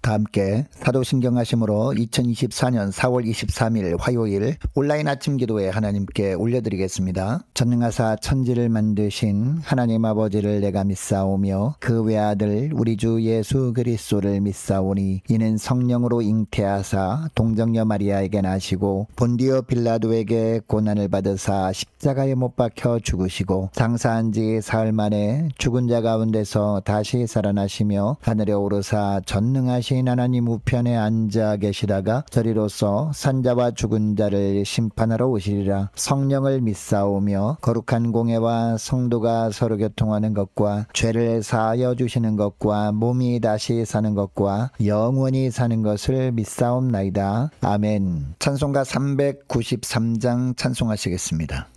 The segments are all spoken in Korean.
다 함께 사도신경하심으로 2024년 4월 23일 화요일 온라인 아침 기도에 하나님께 올려드리겠습니다. 전능하사 천지를 만드신 하나님 아버지를 내가 믿사오며 그 외아들 우리 주 예수 그리스도를 믿사오니 이는 성령으로 잉태하사 동정녀 마리아에게 나시고 본디오 빌라도에게 고난을 받으사 십자가에 못 박혀 죽으시고 장사한 지 사흘 만에 죽은 자 가운데서 다시 살아나시며 하늘에 오르사 전능하신 하나님 우편에 앉아 계시다가 저리로서 산자와 죽은 자를 심판하러 오시리라. 성령을 믿사오며 거룩한 공예와 성도가 서로 교통하는 것과 죄를 사하여 주시는 것과 몸이 다시 사는 것과 영원히 사는 것을 믿사옵나이다. 아멘. 찬송가 393장 찬송하시겠습니다.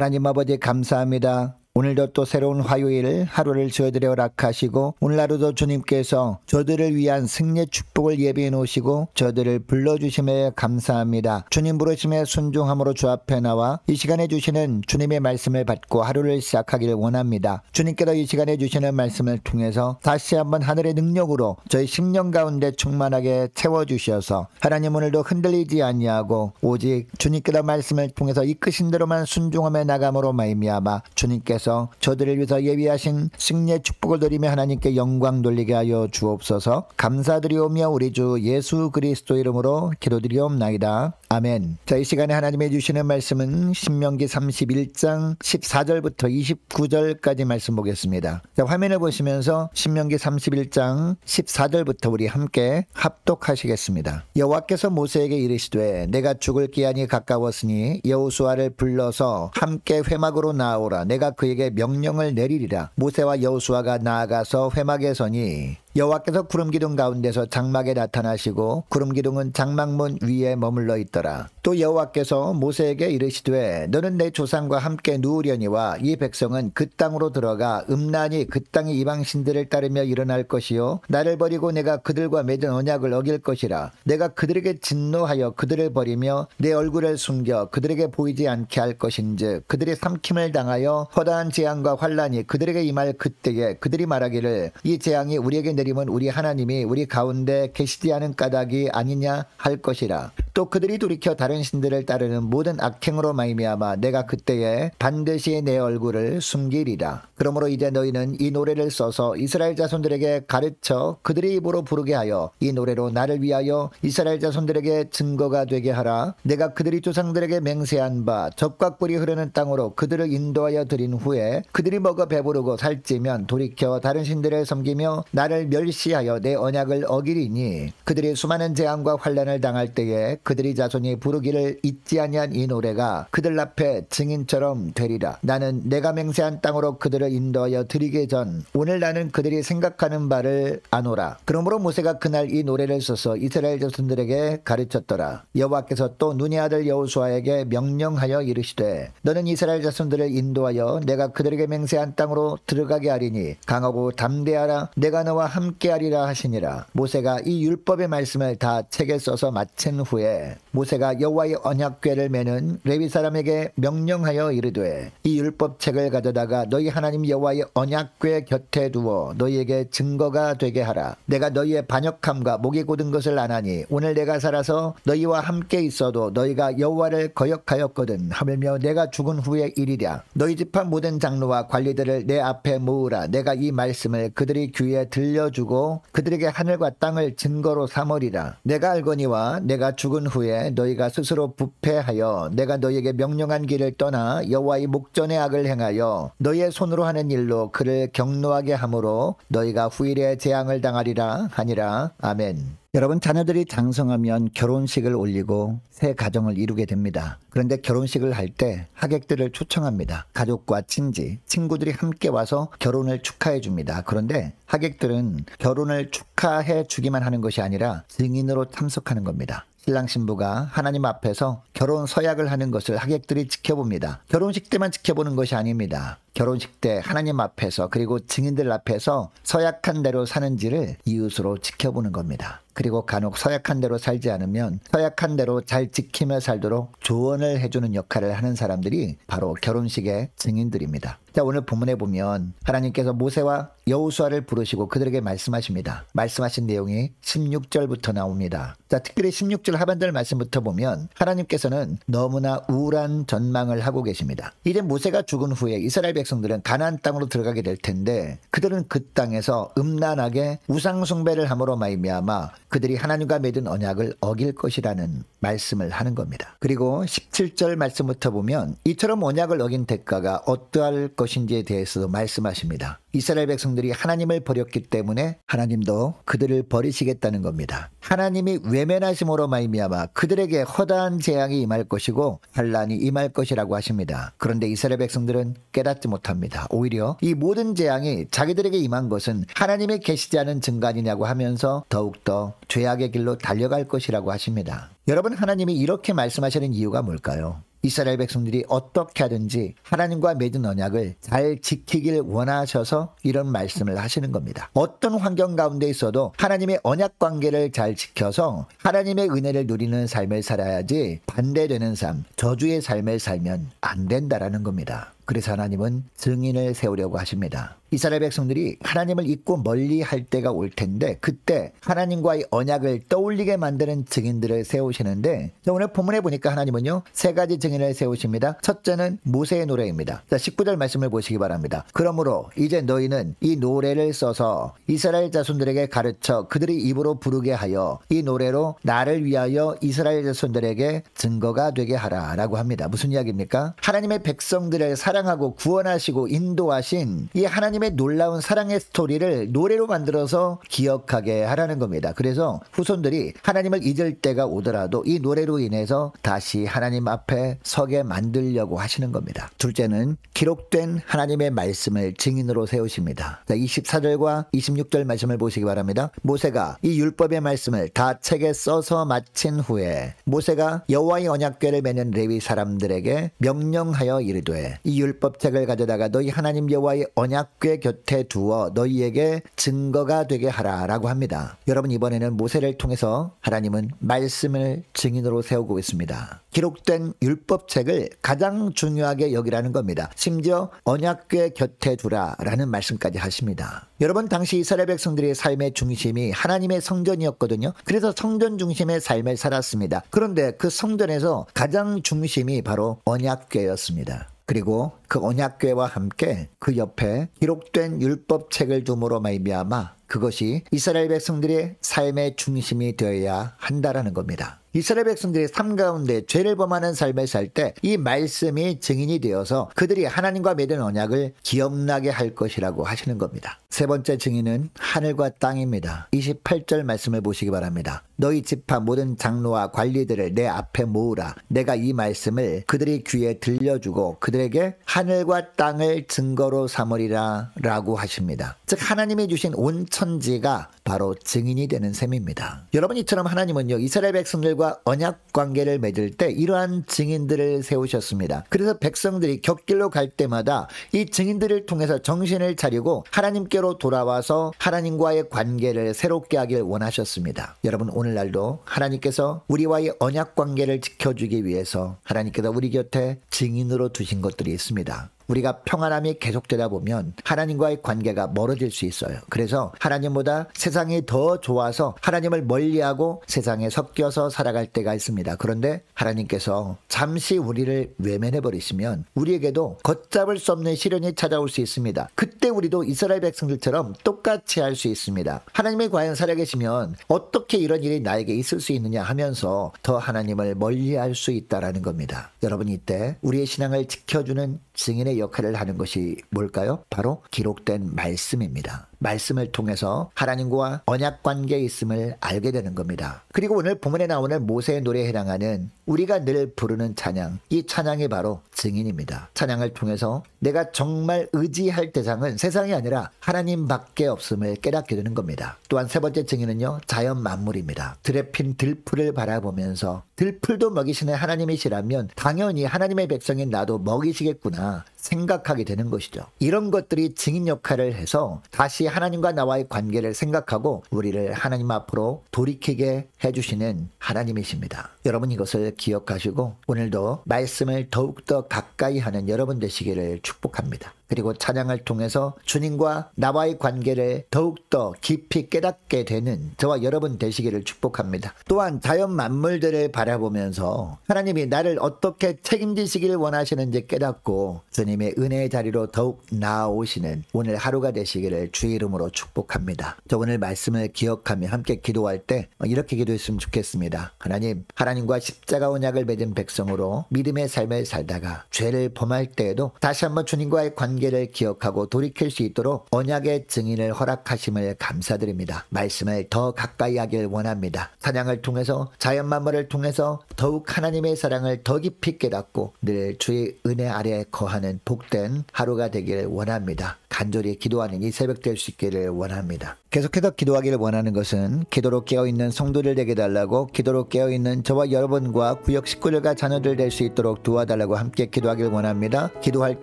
하나님 아버지 감사합니다. 오늘도 또 새로운 화요일 하루를 저희들의 허락하시고 오늘 하루도 주님께서 저들을 위한 승리의 축복을 예비해 놓으시고 저들을 불러주심에 감사합니다. 주님 부르심에 순종함으로 주 앞에 나와 이 시간에 주시는 주님의 말씀을 받고 하루를 시작하기를 원합니다. 주님께서 이 시간에 주시는 말씀을 통해서 다시 한번 하늘의 능력으로 저희 심령 가운데 충만하게 채워주셔서 하나님 오늘도 흔들리지 아니하고 오직 주님께서 말씀을 통해서 이끄신 대로만 순종하며 나감으로 말미암아 주님께서 통해서 저들을 위해서 예비하신 승리의 축복을 누리며 하나님께 영광 돌리게 하여 주옵소서. 감사드리오며 우리 주 예수 그리스도 이름으로 기도드리옵나이다. 아멘. 자, 이 시간에 하나님이 주시는 말씀은 신명기 31장 14절부터 29절까지 말씀 보겠습니다. 자, 화면을 보시면서 신명기 31장 14절부터 우리 함께 합독하시겠습니다. 여호와께서 모세에게 이르시되 내가 죽을 기한이 가까웠으니 여호수아를 불러서 함께 회막으로 나아오라. 내가 그에게 명령을 내리리라. 모세와 여호수아가 나아가서 회막에 서니 여호와께서 구름기둥 가운데서 장막에 나타나시고 구름기둥은 장막문 위에 머물러 있더라. 또 여호와께서 모세에게 이르시되 너는 내 조상과 함께 누우려니와 이 백성은 그 땅으로 들어가 음란히 그 땅의 이방신들을 따르며 일어날 것이요 나를 버리고 내가 그들과 맺은 언약을 어길 것이라. 내가 그들에게 진노하여 그들을 버리며 내 얼굴을 숨겨 그들에게 보이지 않게 할 것인즉 그들이 삼킴을 당하여 허다한 재앙과 환란이 그들에게 임할 그때에 그들이 말하기를 이 재앙이 우리에게 내림은 우리 하나님이 우리 가운데 계시지 않은 까닭이 아니냐 할 것이라. 또 그들이 돌이켜 다른 신들을 따르는 모든 악행으로 말미암아 내가 그때에 반드시 내 얼굴을 숨기리라. 그러므로 이제 너희는 이 노래를 써서 이스라엘 자손들에게 가르쳐 그들의 입으로 부르게 하여 이 노래로 나를 위하여 이스라엘 자손들에게 증거가 되게 하라. 내가 그들이 조상들에게 맹세한 바 젖과 꿀이 흐르는 땅으로 그들을 인도하여 드린 후에 그들이 먹어 배부르고 살찌면 돌이켜 다른 신들을 섬기며 나를 멸시하여 내 언약을 어기리니 그들이 수많은 재앙과 환란을 당할 때에 그들이 자손이 부르기를 잊지 아니한 이 노래가 그들 앞에 증인처럼 되리라. 나는 내가 맹세한 땅으로 그들을 인도하여 드리기 전 오늘 나는 그들이 생각하는 바를 아노라. 그러므로 모세가 그날 이 노래를 써서 이스라엘 자손들에게 가르쳤더라. 여호와께서 또 눈의 아들 여호수아에게 명령하여 이르시되 너는 이스라엘 자손들을 인도하여 내가 그들에게 맹세한 땅으로 들어가게 하리니 강하고 담대하라. 내가 너와 함께하리라 하시니라. 모세가 이 율법의 말씀을 다 책에 써서 마친 후에 모세가 여호와의 언약궤를 매는 레위 사람에게 명령하여 이르되 이 율법책을 가져다가 너희 하나님 여호와의 언약궤 곁에 두어 너희에게 증거가 되게 하라. 내가 너희의 반역함과 목이 곧은 것을 아나니 오늘 내가 살아서 너희와 함께 있어도 너희가 여호와를 거역하였거든. 하물며 내가 죽은 후의 일이랴. 너희 집안 모든 장로와 관리들을 내 앞에 모으라. 내가 이 말씀을 그들이 귀에 들려주고 그들에게 하늘과 땅을 증거로 삼으리라. 내가 알거니와 내가 죽은 후에 너희가 스스로 부패하여 내가 너희에게 명령한 길을 떠나 여호와의 목전의 악을 행하여 너희의 손으로 하는 일로 그를 경노하게 하므로 너희가 후일에 재앙을 당하리라 하니라. 아멘. 여러분, 자녀들이 장성하면 결혼식을 올리고 새 가정을 이루게 됩니다. 그런데 결혼식을 할 때 하객들을 초청합니다. 가족과 친지, 친구들이 함께 와서 결혼을 축하해 줍니다. 그런데 하객들은 결혼을 축하해 주기만 하는 것이 아니라 증인으로 참석하는 겁니다. 신랑 신부가 하나님 앞에서 결혼 서약을 하는 것을 하객들이 지켜봅니다. 결혼식 때만 지켜보는 것이 아닙니다. 결혼식 때 하나님 앞에서 그리고 증인들 앞에서 서약한 대로 사는지를 이웃으로 지켜보는 겁니다. 그리고 간혹 서약한 대로 살지 않으면 서약한 대로 잘 지키며 살도록 조언을 해주는 역할을 하는 사람들이 바로 결혼식의 증인들입니다. 자, 오늘 본문에 보면 하나님께서 모세와 여호수아를 부르시고 그들에게 말씀하십니다. 말씀하신 내용이 16절부터 나옵니다. 자, 특별히 16절 하반절 말씀부터 보면 하나님께서는 너무나 우울한 전망을 하고 계십니다. 이제 모세가 죽은 후에 이스라엘 백성들은 가나안 땅으로 들어가게 될 텐데 그들은 그 땅에서 음란하게 우상 숭배를 함으로 말미암아 그들이 하나님과 맺은 언약을 어길 것이라는 말씀을 하는 겁니다. 그리고 17절 말씀부터 보면 이처럼 언약을 어긴 대가가 어떠할 것인지에 대해서도 말씀하십니다. 이스라엘 백성들이 하나님을 버렸기 때문에 하나님도 그들을 버리시겠다는 겁니다. 하나님이 외면하심으로 말미암아 그들에게 허다한 재앙이 임할 것이고 환란이 임할 것이라고 하십니다. 그런데 이스라엘 백성들은 깨닫지 못합니다. 오히려 이 모든 재앙이 자기들에게 임한 것은 하나님이 계시지 않은 증거 아니냐고 하면서 더욱더 죄악의 길로 달려갈 것이라고 하십니다. 여러분, 하나님이 이렇게 말씀하시는 이유가 뭘까요? 이스라엘 백성들이 어떻게 하든지 하나님과 맺은 언약을 잘 지키길 원하셔서 이런 말씀을 하시는 겁니다. 어떤 환경 가운데 있어도 하나님의 언약 관계를 잘 지켜서 하나님의 은혜를 누리는 삶을 살아야지 반대되는 삶, 저주의 삶을 살면 안 된다라는 겁니다. 그래서 하나님은 증인을 세우려고 하십니다. 이스라엘 백성들이 하나님을 잊고 멀리 할 때가 올 텐데 그때 하나님과의 언약을 떠올리게 만드는 증인들을 세우시는데 오늘 본문에 보니까 하나님은요 3가지 증인을 세우십니다. 첫째는 모세의 노래입니다. 자, 19절 말씀을 보시기 바랍니다. 그러므로 이제 너희는 이 노래를 써서 이스라엘 자손들에게 가르쳐 그들이 입으로 부르게 하여 이 노래로 나를 위하여 이스라엘 자손들에게 증거가 되게 하라 라고 합니다. 무슨 이야기입니까? 하나님의 백성들을 사랑하고 구원하시고 인도하신 이 하나님의 놀라운 사랑의 스토리를 노래로 만들어서 기억하게 하라는 겁니다. 그래서 후손들이 하나님을 잊을 때가 오더라도 이 노래로 인해서 다시 하나님 앞에 서게 만들려고 하시는 겁니다. 둘째는 기록된 하나님의 말씀을 증인으로 세우십니다. 24절과 26절 말씀을 보시기 바랍니다. 모세가 이 율법의 말씀을 다 책에 써서 마친 후에 모세가 여호와의 언약궤를 매는 레위 사람들에게 명령하여 이르되 이 율법책을 가져다가 너희 하나님 여호와의 언약궤 곁에 두어 너희에게 증거가 되게 하라 라고 합니다. 여러분, 이번에는 모세를 통해서 하나님은 말씀을 증인으로 세우고 있습니다. 기록된 율법책을 가장 중요하게 여기라는 겁니다. 심지어 언약궤 곁에 두라 라는 말씀까지 하십니다. 여러분, 당시 이스라엘 백성들의 삶의 중심이 하나님의 성전이었거든요. 그래서 성전 중심의 삶을 살았습니다. 그런데 그 성전에서 가장 중심이 바로 언약궤였습니다. 그리고 그 언약궤와 함께 그 옆에 기록된 율법책을 둠으로 말미암아 그것이 이스라엘 백성들의 삶의 중심이 되어야 한다라는 겁니다. 이스라엘 백성들의 삶 가운데 죄를 범하는 삶을 살 때 이 말씀이 증인이 되어서 그들이 하나님과 맺은 언약을 기억나게 할 것이라고 하시는 겁니다. 세 번째 증인은 하늘과 땅입니다. 28절 말씀을 보시기 바랍니다. 너희 지파 모든 장로와 관리들을 내 앞에 모으라. 내가 이 말씀을 그들이 귀에 들려주고 그들에게 하늘과 땅을 증거로 삼으리라 라고 하십니다. 즉 하나님이 주신 온 천지가 바로 증인이 되는 셈입니다. 여러분, 이처럼 하나님은요 이스라엘 백성들과 언약 관계를 맺을 때 이러한 증인들을 세우셨습니다. 그래서 백성들이 곁길로 갈 때마다 이 증인들을 통해서 정신을 차리고 하나님께로 돌아와서 하나님과의 관계를 새롭게 하길 원하셨습니다. 여러분, 오늘날도 하나님께서 우리와의 언약 관계를 지켜주기 위해서 하나님께서 우리 곁에 증인으로 두신 것들이 있습니다. 우리가 평안함이 계속되다 보면 하나님과의 관계가 멀어질 수 있어요. 그래서 하나님보다 세상이 더 좋아서 하나님을 멀리하고 세상에 섞여서 살아갈 때가 있습니다. 그런데 하나님께서 잠시 우리를 외면해 버리시면 우리에게도 걷잡을 수 없는 시련이 찾아올 수 있습니다. 그때 우리도 이스라엘 백성들처럼 똑같이 할 수 있습니다. 하나님이 과연 살아계시면 어떻게 이런 일이 나에게 있을 수 있느냐 하면서 더 하나님을 멀리할 수 있다라는 겁니다. 여러분, 이때 우리의 신앙을 지켜주는 증인의 역할을 하는 것이 뭘까요? 바로 기록된 말씀입니다. 말씀을 통해서 하나님과 언약 관계에 있음을 알게 되는 겁니다. 그리고 오늘 본문에 나오는 모세의 노래에 해당하는 우리가 늘 부르는 찬양, 이 찬양이 바로 증인입니다. 찬양을 통해서 내가 정말 의지할 대상은 세상이 아니라 하나님밖에 없음을 깨닫게 되는 겁니다. 또한 세 번째 증인은요, 자연 만물입니다. 들에 핀 들풀을 바라보면서 들풀도 먹이시는 하나님이시라면 당연히 하나님의 백성인 나도 먹이시겠구나 생각하게 되는 것이죠. 이런 것들이 증인 역할을 해서 다시 하나님과 나와의 관계를 생각하고 우리를 하나님 앞으로 돌이키게 해주시는 하나님이십니다. 여러분, 이것을 기억하시고 오늘도 말씀을 더욱더 가까이 하는 여러분 되시기를 축복합니다. 그리고 찬양을 통해서 주님과 나와의 관계를 더욱더 깊이 깨닫게 되는 저와 여러분 되시기를 축복합니다. 또한 자연 만물들을 바라보면서 하나님이 나를 어떻게 책임지시길 원하시는지 깨닫고 주님의 은혜의 자리로 더욱 나아오시는 오늘 하루가 되시기를 주의 이름으로 축복합니다. 저 오늘 말씀을 기억하며 함께 기도할 때 이렇게 기도했으면 좋겠습니다. 하나님, 하나님과 십자가 언약을 맺은 백성으로 믿음의 삶을 살다가 죄를 범할 때에도 다시 한번 주님과의 관계를 기억하고 돌이킬 수 있도록 언약의 증인을 허락하심을 감사드립니다. 말씀을 더 가까이 하길 원합니다. 찬양을 통해서 자연 만물을 통해서 더욱 하나님의 사랑을 더 깊이 깨닫고 늘 주의 은혜 아래 거하는 복된 하루가 되기를 원합니다. 간절히 기도하는 이 새벽 될 수 있기를 원합니다. 계속해서 기도하기를 원하는 것은 기도로 깨어있는 성도들 되게 달라고 기도로 깨어있는 저와 여러분과 구역 식구들과 자녀들 될 수 있도록 도와달라고 함께 기도하길 원합니다. 기도할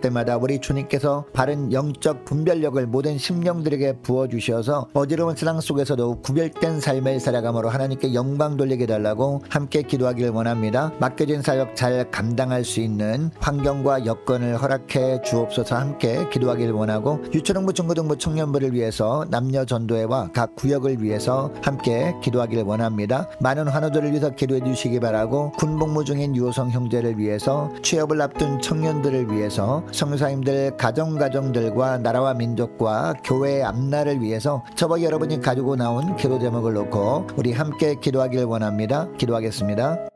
때마다 우리 주님께서 바른 영적 분별력을 모든 심령들에게 부어주셔서 어지러운 세상 속에서도 구별된 삶을 살아감으로 하나님께 영광 돌리게 달라고 함께 기도하길 원합니다. 맡겨진 사역 잘 감당할 수 있는 환경과 여건을 허락해 주옵소서. 함께 기도하길 원하고 유초등부 중고등부 청년부를 위해서 남녀 전도회와 각 구역을 위해서 함께 기도하길 원합니다. 많은 환우들을 위해서 기도해 주시기 바라고 군복무 중인 유호성 형제를 위해서 취업을 앞둔 청년들을 위해서 성사님들 가정들과 나라와 민족과 교회의 앞날을 위해서 저와 여러분이 가지고 나온 기도 제목을 놓고 우리 함께 기도하길 원합니다. 기도하겠습니다.